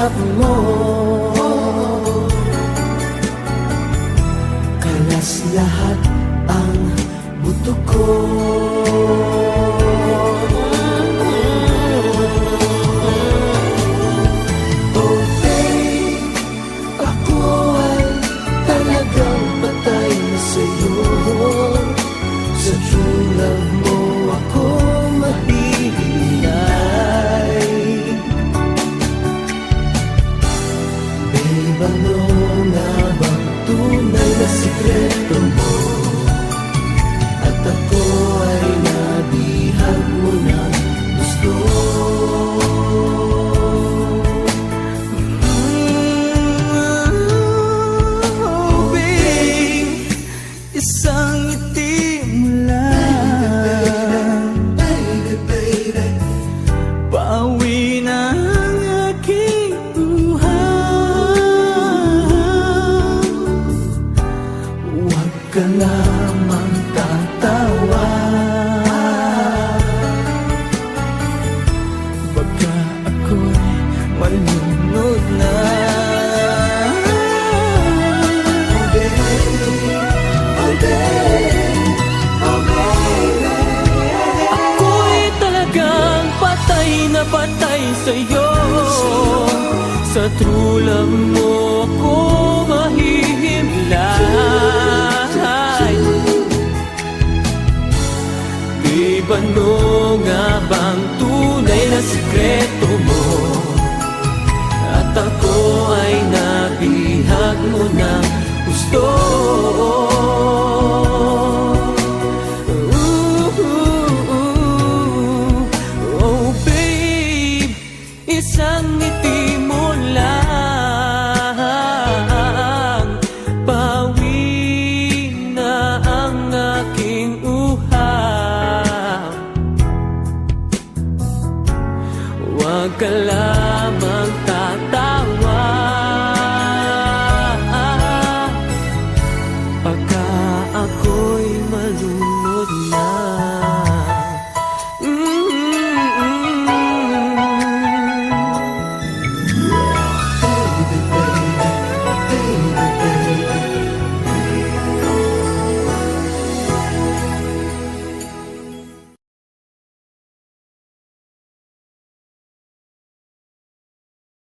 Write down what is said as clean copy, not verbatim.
yakap mo, kalas lahat ang buto ko. Oh babe, ako ay talagang patay na sa'yo. Sa true love mo ako mahihintay. Babe, ano nga bang tunay na sikreto mo? At ako ay nabihag mo ng gusto. Oh babe, isang ngiti mo lang, pauwi na ang aking buhay. Huwag ka lamang tatawa, baka ako'y malunod na. Oh babe, oh babe, oh baby, ako'y talagang patay na patay sa'yo. Sa true love mo ako mahihimlay. Babe, ano nga bang tunay na sikreto mo? At ako ay nabihag mo ng gusto. Oh babe, isang ngiti mo lang, pawi na ang aking uhaw. Huwag ka lang